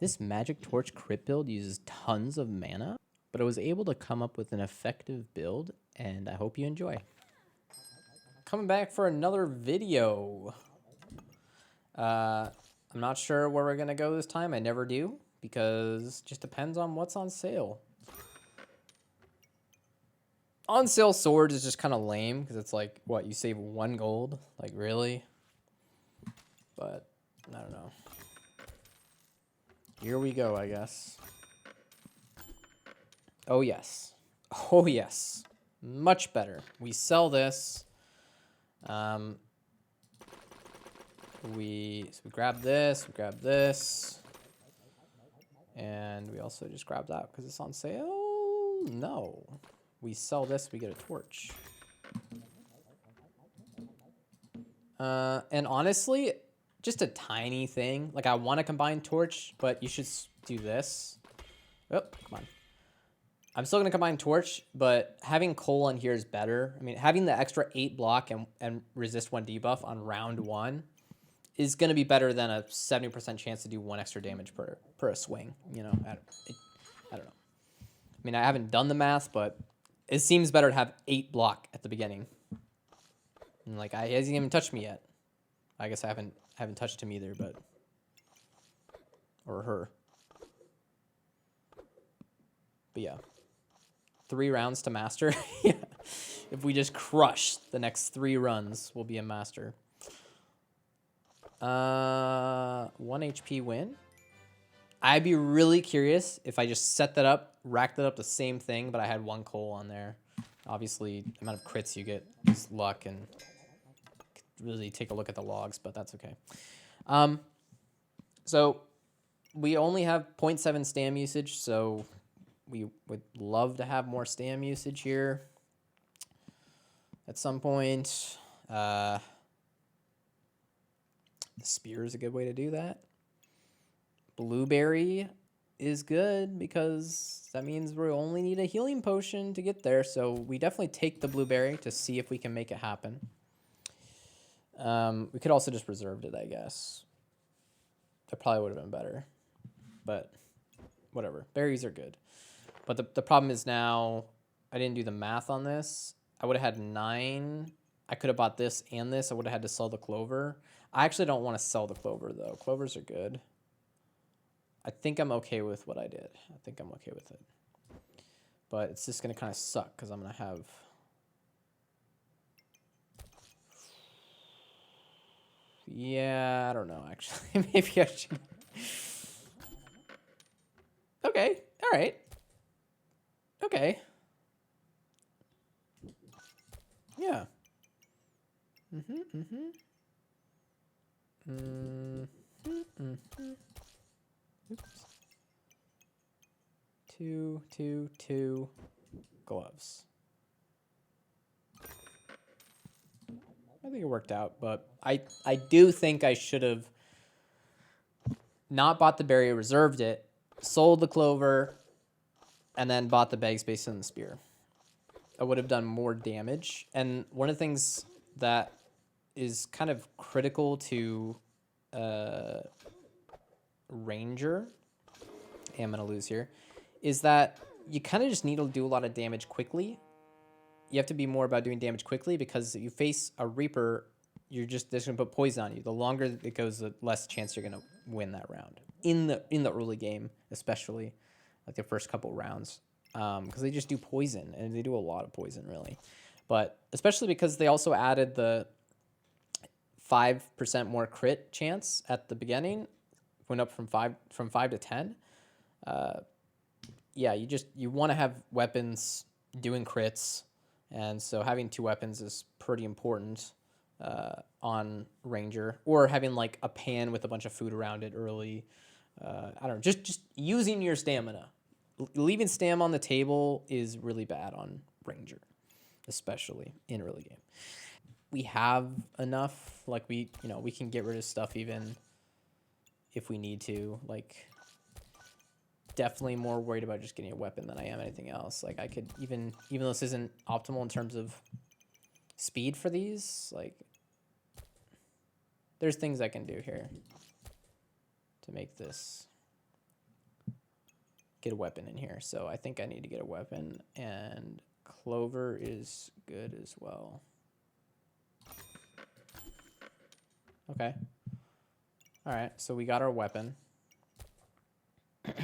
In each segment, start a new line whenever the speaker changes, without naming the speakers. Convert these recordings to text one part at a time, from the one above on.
This Magic Torch crit build uses tons of mana, but I was able to come up with an effective build, and I hope you enjoy. Coming back for another video. I'm not sure where we're going to go this time. I never do, because it just depends on what's on sale. On sale swords is just kind of lame, because it's like, what, you save 1 gold? Like, really? But, I don't know. Here we go, I guess. Oh, yes. Oh, yes. Much better. We sell this. We grab this, and we also just grab that because it's on sale. No, we sell this, we get a torch. And honestly, just a tiny thing. Like, I want to combine torch, but you should do this. Oh, come on. I'm still going to combine torch, but having coal on here is better. I mean, having the extra 8 block and resist 1 debuff on round 1 is going to be better than a 70% chance to do 1 extra damage per a swing. You know, I don't know. I mean, I haven't done the math, but it seems better to have 8 block at the beginning. And like, he hasn't even touched me yet. I guess I haven't touched him either, but or her. But yeah, 3 rounds to master. Yeah, if we just crush the next 3 runs, we'll be a master. 1 HP win. I'd be really curious if I just set that up, racked it up the same thing, but I had 1 coal on there. Obviously, the amount of crits you get is luck, and really take a look at the logs, but that's okay. So we only have 0.7 stam usage, so we would love to have more stam usage here at some point. The spear is a good way to do that. Blueberry is good because that means we only need a healing potion to get there. So we definitely take the blueberry to see if we can make it happen. We could also just reserved it, I guess. That probably would have been better, but whatever. Berries are good. But the problem is now I didn't do the math on this. I would have had 9. I could have bought this and this. I would have had to sell the clover. I actually don't want to sell the clover, though. Clovers are good. I think I'm okay with what I did. I think I'm okay with it. But it's just going to kind of suck because I'm going to have... Yeah, I don't know, actually. Maybe I should... Okay, all right. Okay. Yeah. Oops. 2 gloves. I think it worked out, but I do think I should have not bought the berry, reserved it, sold the clover, and then bought the bag space and the spear. I would have done more damage. And one of the things that is kind of critical to Ranger, I'm going to lose here, is that you kind of just need to do a lot of damage quickly. You have to be more about doing damage quickly because if you face a Reaper, you're just going to put poison on you. The longer it goes, the less chance you're going to win that round. In the early game, especially, like the first couple rounds. Because they just do poison, and they do a lot of poison, really. But especially because they also added the 5% more crit chance at the beginning, went up from 5 to 10. Yeah, you want to have weapons doing crits, and so having 2 weapons is pretty important on Ranger, or having like a pan with a bunch of food around it early. I don't know, just using your stamina. Leaving stam on the table is really bad on Ranger, especially in early game. We have enough, like we can get rid of stuff even if we need to. Like, definitely more worried about just getting a weapon than I am anything else. Like, I could even though this isn't optimal in terms of speed for these, like, there's things I can do here to make this get a weapon in here. So I think I need to get a weapon, and Clover is good as well. Okay. All right, so we got our weapon. I'm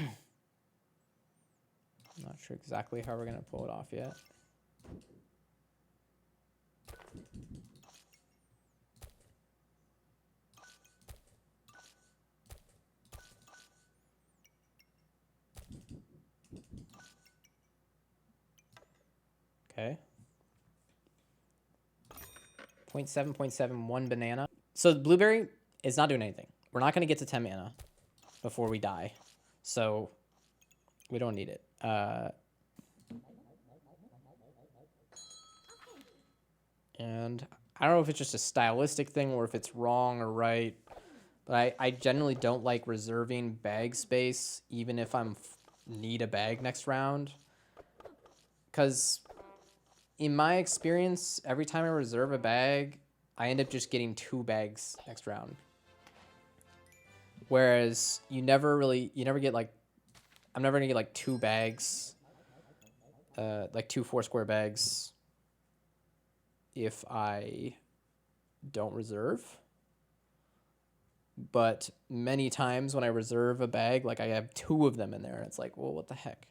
not sure exactly how we're going to pull it off yet. Okay. 0.7, 1 banana. So the blueberry is not doing anything. We're not going to get to 10 mana before we die. So we don't need it. And I don't know if it's just a stylistic thing or if it's wrong or right. But I generally don't like reserving bag space, even if I'm need a bag next round. Because in my experience, every time I reserve a bag, I end up just getting 2 bags next round. Whereas you never get like, I'm never gonna get like 2 bags, like 2 4-square bags if I don't reserve. But many times when I reserve a bag, like I have 2 of them in there, and it's like, well, what the heck?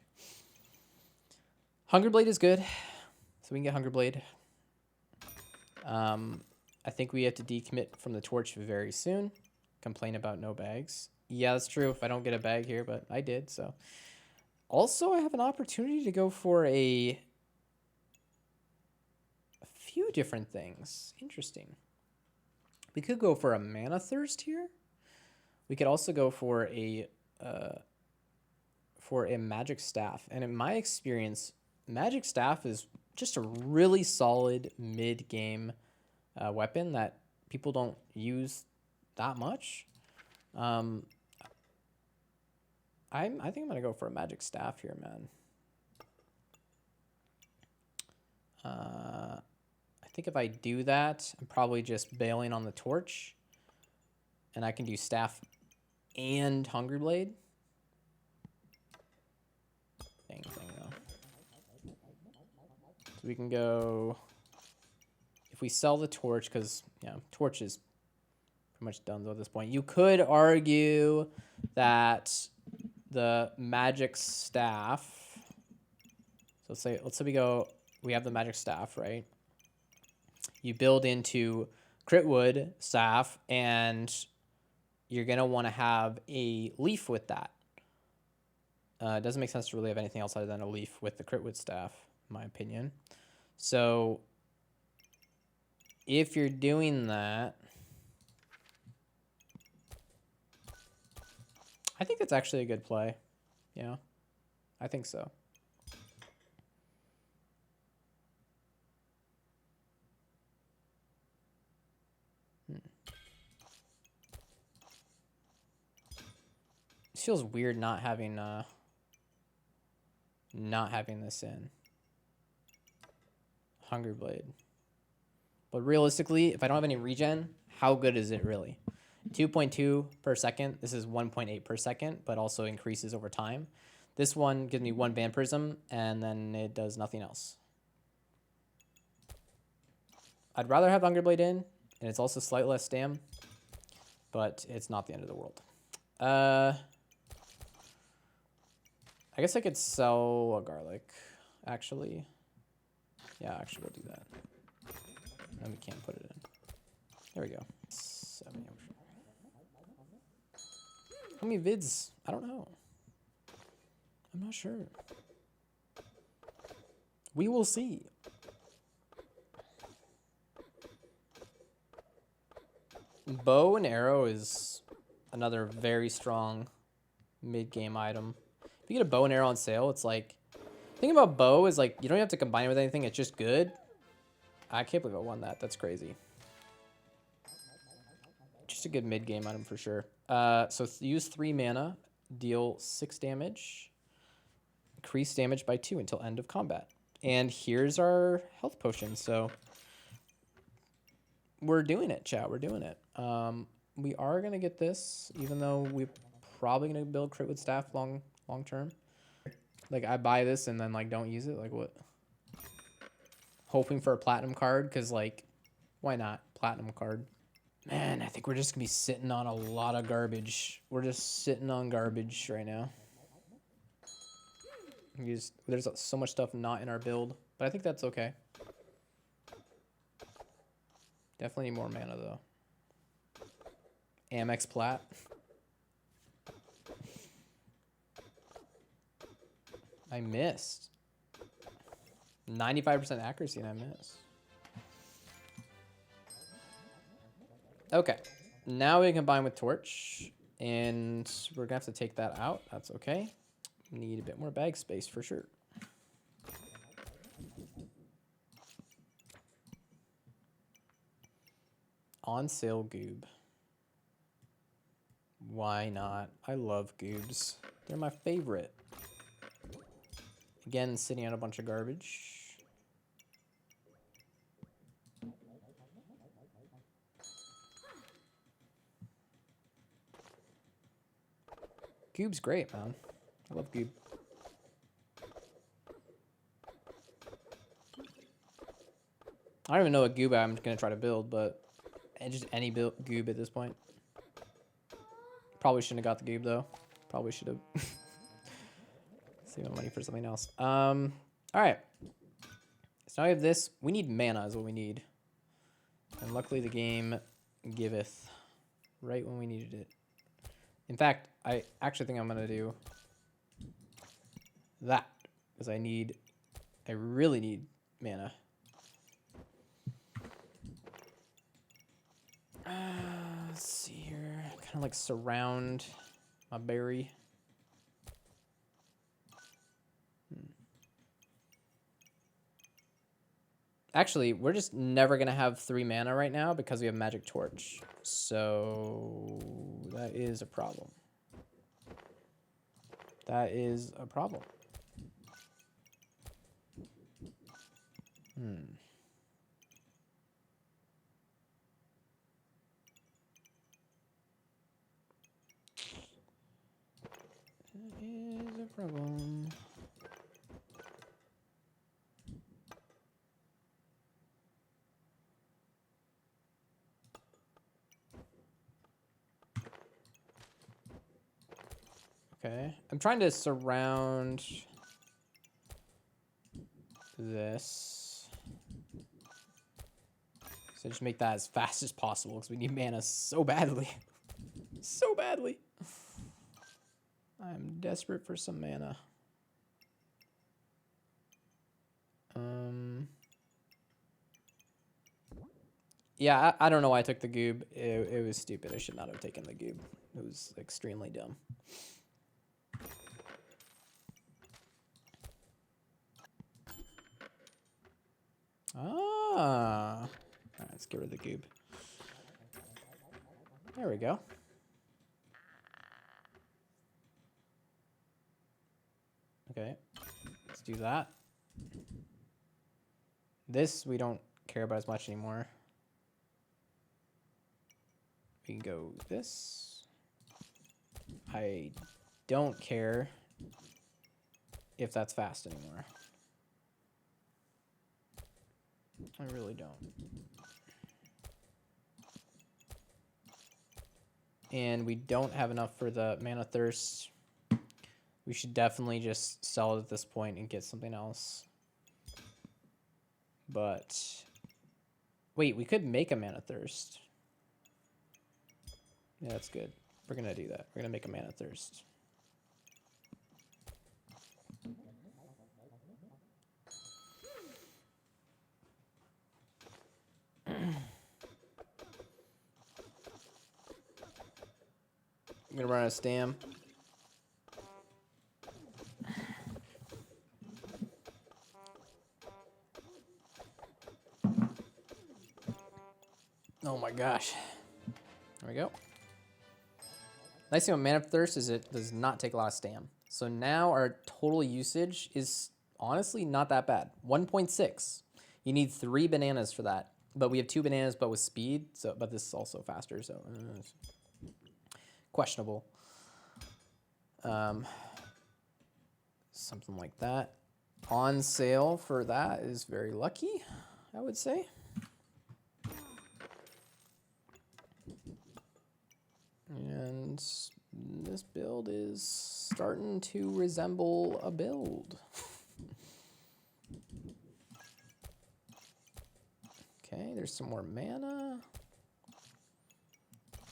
Hunger Blade is good, so we can get Hunger Blade. I think we have to decommit from the torch very soon. Complain about no bags. Yeah, that's true if I don't get a bag here, but I did, so. Also, I have an opportunity to go for a few different things. Interesting. We could go for a Mana Thirst here. We could also go for a Magic Staff. And in my experience, Magic Staff is just a really solid mid-game weapon that people don't use that much. I think I'm gonna go for a Magic Staff here, man. I think if I do that, I'm probably just bailing on the torch, and I can do Staff and Hungry Blade. Dang thing though. So we can go. If we sell the torch, because yeah, torch is pretty much done though at this point. You could argue that the Magic Staff. So let's say we have the Magic Staff, right? You build into Critwood Staff, and you're gonna want to have a leaf with that. It doesn't make sense to really have anything else other than a leaf with the Critwood Staff, in my opinion. So if you're doing that, I think that's actually a good play. Yeah, I think so. It feels weird not having this in Hunger Blade. But realistically, if I don't have any regen, how good is it really? 2.2 per second. This is 1.8 per second, but also increases over time. This one gives me 1 Vampirism, and then it does nothing else. I'd rather have Hunger Blade in, and it's also slightly less stam, but it's not the end of the world. I guess I could sell a garlic, actually. Yeah, actually, we'll do that. And we can't put it in. There we go. 7. How many vids? I don't know. I'm not sure. We will see. Bow and arrow is another very strong mid-game item. If you get a bow and arrow on sale, it's like... The thing about bow is like, you don't have to combine it with anything, it's just good. I can't believe I won that. That's crazy. Just a good mid-game item for sure. So use 3 mana, deal 6 damage, increase damage by 2 until end of combat. And here's our health potion. So we're doing it, chat. We're doing it. We are going to get this, even though we're probably going to build Critwood Staff long term. Like, I buy this and then, like, don't use it? Like, what? Hoping for a platinum card? Because, like, why not? Platinum card. Man, I think we're just going to be sitting on a lot of garbage. We're just sitting on garbage right now. There's so much stuff not in our build, but I think that's okay. Definitely need more mana, though. Amex Plat. I missed. 95% accuracy and I missed. Okay. Now we combine with Torch. And we're going to have to take that out. That's okay. Need a bit more bag space for sure. On sale goob. Why not? I love goobs. They're my favorite. Again, sitting on a bunch of garbage. Goob's great, man. I love goob. I don't even know what goob I'm going to try to build, but just any goob at this point. Probably shouldn't have got the goob, though. Probably should have. Save my money for something else. All right. So now we have this. We need mana is what we need. And luckily the game giveth right when we needed it. In fact, I actually think I'm going to do that. Because I really need mana. Let's see here. Kind of like surround my berry. Actually, we're just never going to have 3 mana right now because we have Magic Torch. So that is a problem. That is a problem. That is a problem. Okay, I'm trying to surround this. So just make that as fast as possible because we need mana so badly. So badly. I'm desperate for some mana. Yeah, I don't know why I took the goob. It was stupid. I should not have taken the goob. It was extremely dumb. Ah. All right, let's get rid of the goob. There we go. Okay, let's do that. This we don't care about as much anymore. We can go this. I don't care if that's fast anymore. I really don't. And we don't have enough for the Mana Thirst. We should definitely just sell it at this point and get something else. But wait, we could make a Mana Thirst. Yeah, that's good. We're going to do that. We're going to make a Mana Thirst. I'm going to run out of stam. Oh my gosh. There we go. Nice thing about Mana Thirst is it does not take a lot of stam. So now our total usage is honestly not that bad. 1.6. You need 3 bananas for that. But we have 2 bananas, but with speed. So, but this is also faster, so it's questionable. something like that. On sale for that is very lucky, I would say. And this build is starting to resemble a build. Okay, there's some more mana.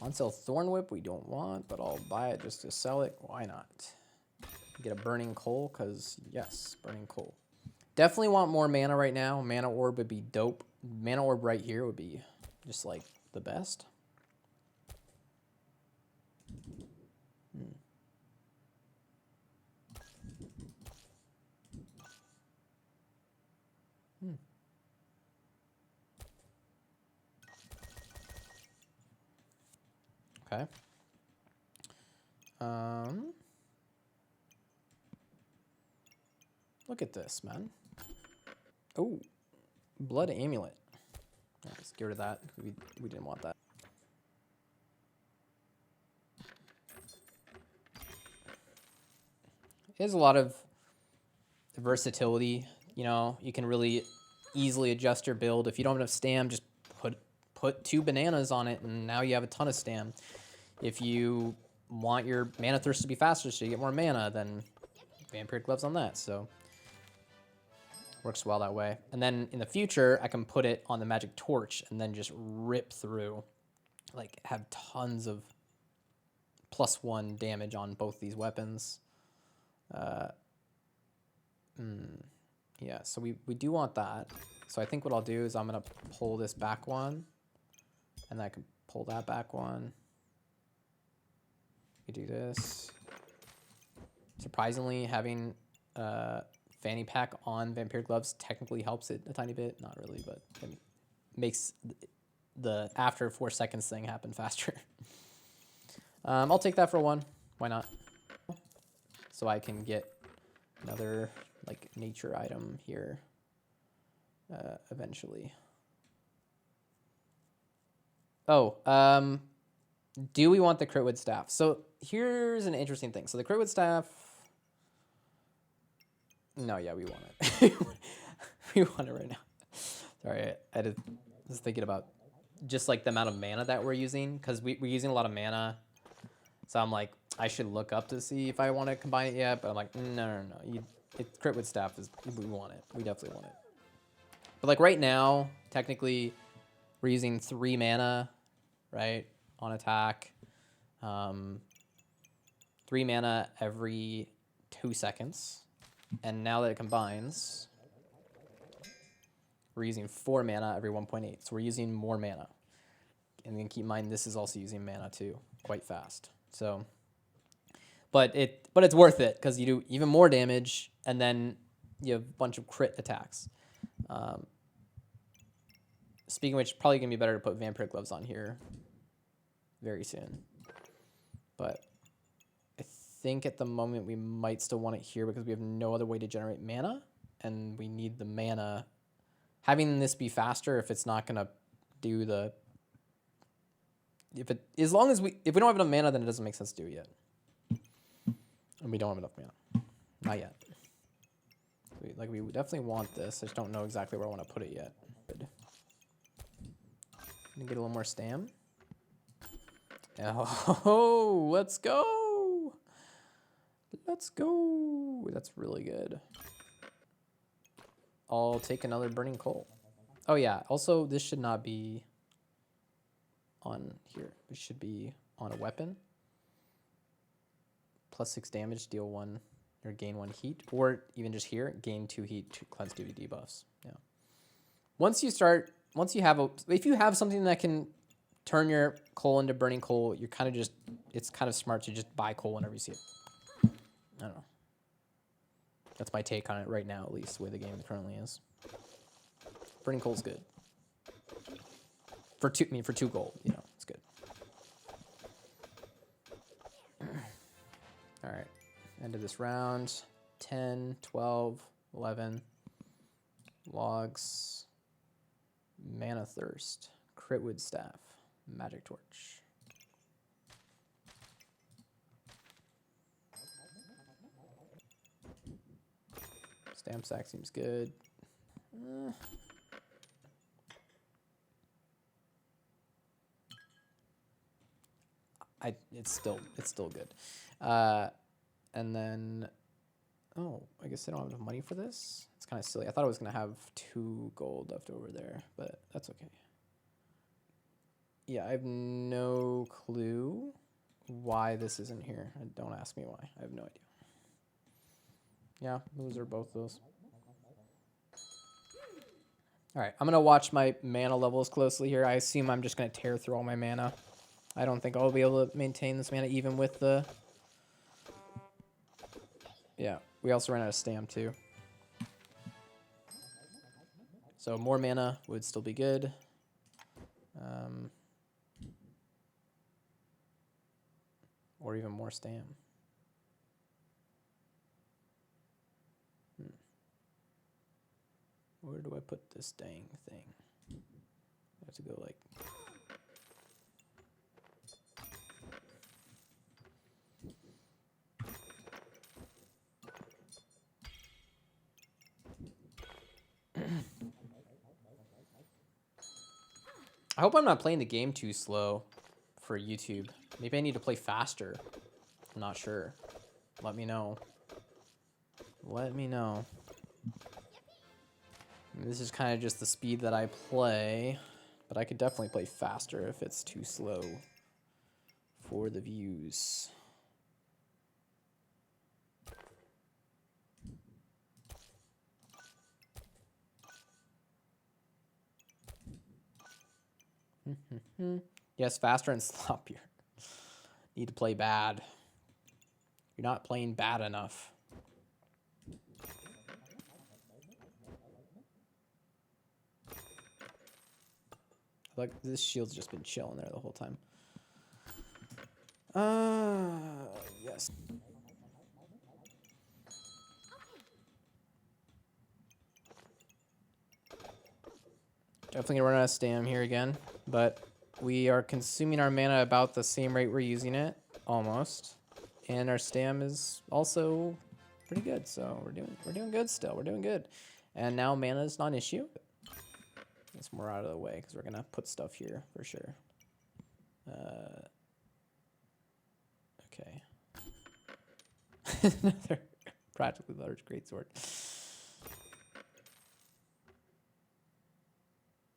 On sale Thorn Whip we don't want, but I'll buy it just to sell it. Why not? Get a Burning Coal, because yes, Burning Coal. Definitely want more mana right now. Mana Orb would be dope. Mana Orb right here would be just like the best. Okay. Look at this, man. Oh, Blood Amulet. Let's get rid of that. We didn't want that. It has a lot of versatility. You know, you can really easily adjust your build. If you don't have enough stam, just put 2 bananas on it, and now you have a ton of stam. If you want your mana thirst to be faster so you get more mana, then Vampiric Gloves on that. So works well that way. And then in the future, I can put it on the Magic Torch and then just rip through, like have tons of +1 damage on both these weapons. Yeah, so we do want that. So I think what I'll do is I'm going to pull this back one, and I can pull that back one. You do this. Surprisingly, having Fanny Pack on Vampiric Gloves technically helps it a tiny bit. Not really, but it makes the after 4 seconds thing happen faster. I'll take that for 1. Why not? So I can get another like nature item here eventually. Oh, do we want the Critwood Staff? So here's an interesting thing. So the Critwood Staff, no, yeah, we want it. We want it right now. Sorry, I was thinking about just like the amount of mana that we're using, because we're using a lot of mana. So I'm like, I should look up to see if I want to combine it yet, but I'm like, no. Critwood Staff we want it. We definitely want it. But like right now, technically, we're using 3 mana, right, on attack. 3 mana every 2 seconds. And now that it combines, we're using 4 mana every 1.8. So we're using more mana. And then keep in mind, this is also using mana too, quite fast. So, but it's worth it because you do even more damage, and then you have a bunch of crit attacks. Speaking of which, probably gonna be better to put Vampiric Gloves on here very soon. But I think at the moment we might still want it here because we have no other way to generate mana, and we need the mana. Having this be faster, if it's not gonna do the, if we don't have enough mana, then it doesn't make sense to do it yet. And we don't have enough mana. Not yet. We definitely want this. I just don't know exactly where I want to put it yet. Good. Get a little more stam. Oh, let's go. Let's go. That's really good. I'll take another Burning Coal. Oh, yeah. Also, this should not be on here. It should be on a weapon. +6 damage, deal 1 or gain 1 heat, or even just here, gain 2 heat to cleanse duty debuffs. Yeah. If you have something that can turn your coal into Burning Coal, you're kind of just, it's kind of smart to just buy coal whenever you see it. I don't know. That's my take on it right now, at least the way the game currently is. Burning Coal's good. For 2 gold, you know, it's good. All right, end of this round. 10, 12, 11. Logs. Mana Thirst. Critwood Staff. Magic Torch. Stamp sack seems good. It's still good. And then, oh, I guess I don't have enough money for this. It's kind of silly. I thought I was gonna have 2 gold left over there, but that's okay. Yeah, I have no clue why this isn't here. Don't ask me why. I have no idea. Yeah, those are both those. All right, I'm going to watch my mana levels closely here. I assume I'm just going to tear through all my mana. I don't think I'll be able to maintain this mana even with the... Yeah, we also ran out of stam too. So more mana would still be good. Or even more stam. Where do I put this dang thing? I have to go like... I hope I'm not playing the game too slow for YouTube. Maybe I need to play faster. I'm not sure. Let me know. Let me know. This is kind of just the speed that I play, but I could definitely play faster if it's too slow for the views. Yes, faster and sloppier. Need to play bad. You're not playing bad enough. Like, this shield's just been chilling there the whole time. Yes. Definitely gonna run out of stam here again, but we are consuming our mana about the same rate we're using it, almost. And our stam is also pretty good, so we're doing good still. We're doing good. And now mana is not an issue. It's more out of the way because we're gonna put stuff here for sure. Okay. Another practically large greatsword.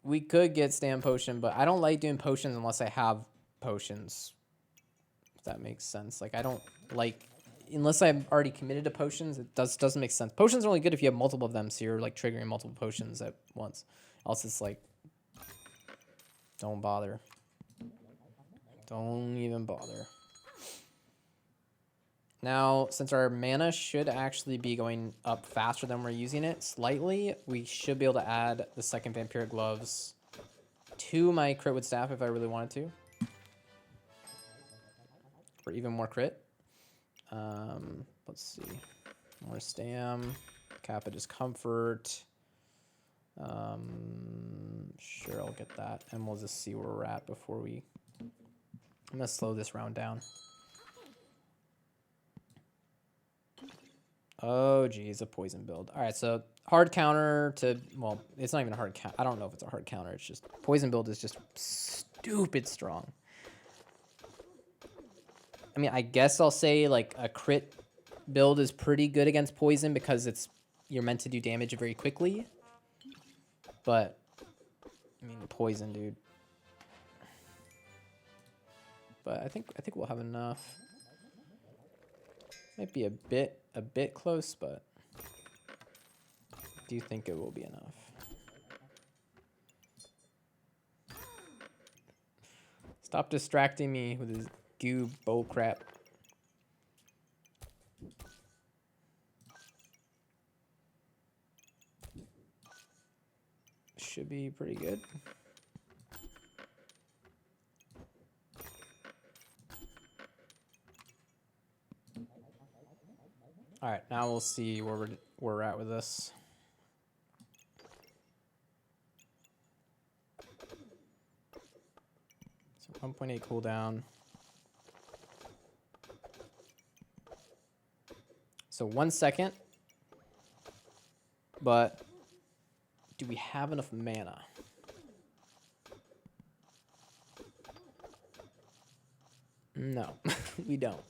We could get stam potion, but I don't like doing potions unless I have potions. If that makes sense. Like, I don't like, unless I'm already committed to potions, it doesn't make sense. Potions are only good if you have multiple of them, so you're like triggering multiple potions at once. Else it's like, don't bother. Don't even bother. Now, since our mana should actually be going up faster than we're using it slightly, we should be able to add the second Vampiric Gloves to my Critwood Staff if I really wanted to. For even more crit. Let's see. More stam. Kappa Discomfort. Sure, I'll get that. And we'll just see where we're at before we... I'm going to slow this round down. Oh, geez, a poison build. All right, so hard counter to... Well, it's not even a hard counter. I don't know if it's a hard counter. It's just... Poison build is just stupid strong. I mean, I guess I'll say, like, a crit build is pretty good against poison because you're meant to do damage very quickly. But, I mean, poison, dude. But I think we'll have enough. Might be a bit close, but I do think it will be enough. Stop distracting me with this goo bull crap. Should be pretty good. All right, now we'll see where we're at with this. So 1.8 cooldown. So 1 second. But do we have enough mana? No, we don't.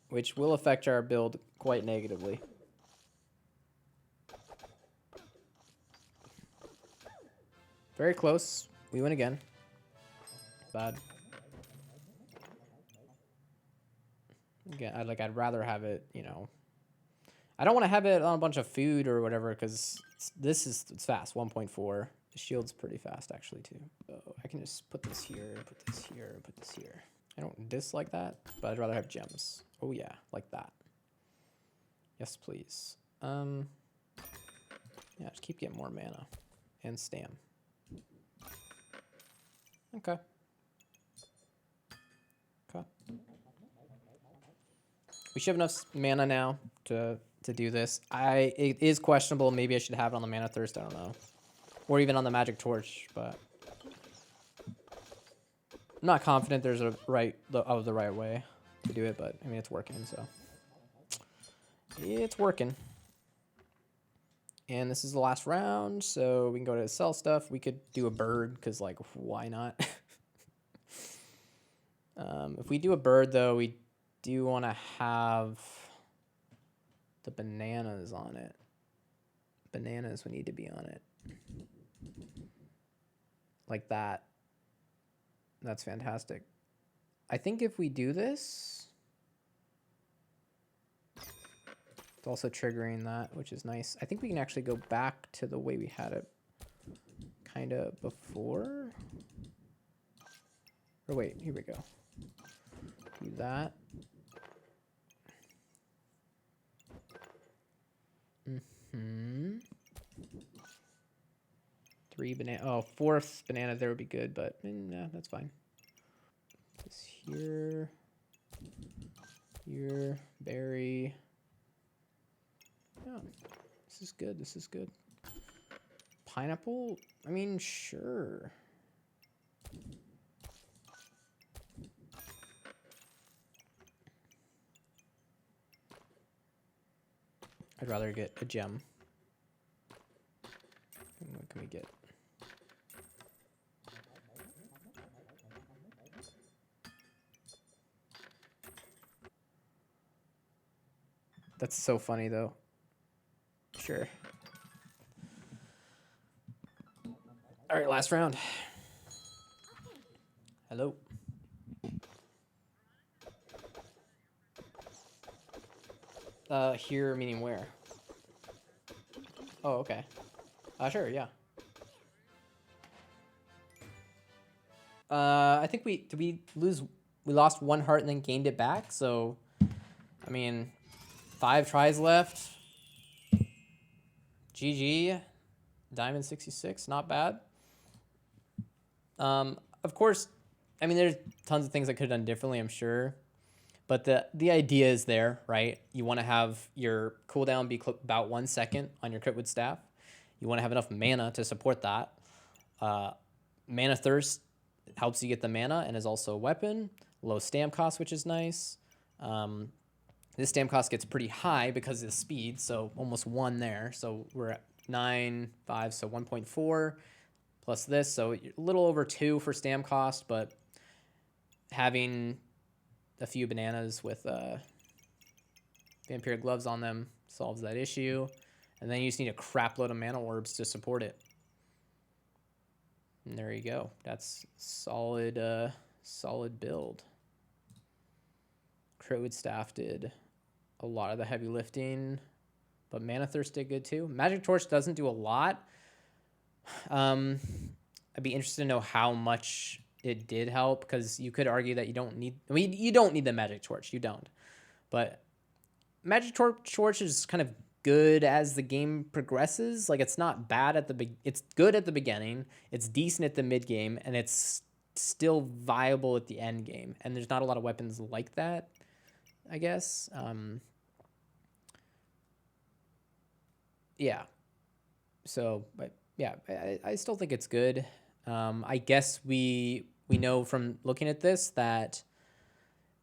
Which will affect our build quite negatively. Very close. We win again. Bad. Again, I'd rather have it, you know. I don't want to have it on a bunch of food or whatever because it's fast. 1.4. The shield's pretty fast actually too. So I can just put this here, put this here, put this here. I don't dislike that, but I'd rather have gems. Oh yeah, like that. Yes, please. Yeah, just keep getting more mana and stam. Okay. Okay. We should have enough mana now to do this. It is questionable. Maybe I should have it on the Mana Thirst. I don't know, or even on the Magic Torch. But I'm not confident there's the right way to do it. But I mean, it's working. So it's working. And this is the last round, so we can go to sell stuff. We could do a bird because, like, why not? If we do a bird, though, we do want to have the bananas on it. Bananas would need to be on it. Like that. That's fantastic. I think if we do this, it's also triggering that, which is nice. I think we can actually go back to the way we had it kind of before. Or wait, here we go. Do that. Mm-hmm. 3 banana. Oh, 4th banana there would be good, but nah, that's fine. This here. Here. Berry. Yeah, this is good. This is good. Pineapple? I mean, sure. I'd rather get a gem. What can we get? That's so funny, though. Sure. All right, last round. Hello. Here meaning where? Oh, okay. Sure, yeah. I think we lost 1 heart and then gained it back. So, I mean, 5 tries left. GG. Diamond 66, not bad. Of course, I mean, there's tons of things I could have done differently, I'm sure. But the idea is there, right? You want to have your cooldown be about 1 second on your Critwood Staff. You want to have enough mana to support that. Mana Thirst helps you get the mana and is also a weapon. Low stamp cost, which is nice. This stamp cost gets pretty high because of the speed, so almost 1 there. So we're at 9, 5, so 1.4 plus this. So a little over 2 for stamp cost, but having a few bananas with Vampiric Gloves on them solves that issue. And then you just need a crap load of mana orbs to support it. And there you go. That's solid, solid build. Critwood Staff did a lot of the heavy lifting, but Mana Thirst did good too. Magic Torch doesn't do a lot. I'd be interested to know how much it did help, because you could argue that you don't need. I mean, you don't need the Magic Torch. You don't. But Magic Torch is kind of good as the game progresses. Like, it's not bad at it's good at the beginning. It's decent at the mid game, and it's still viable at the end game. And there's not a lot of weapons like that, I guess. Yeah. So, but yeah, I still think it's good. I guess we know from looking at this that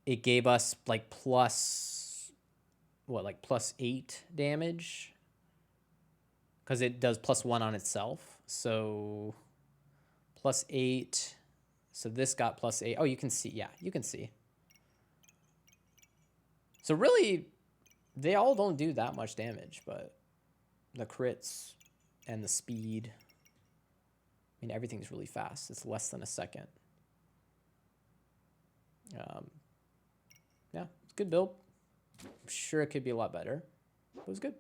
it gave us like plus what, like +8 damage, because it does +1 on itself. So +8. So this got +8. Oh, you can see. Yeah, you can see. So really, they all don't do that much damage, but the crits and the speed, I mean, everything's really fast. It's less than a second. Yeah, it's a good build. I'm sure it could be a lot better. It was good.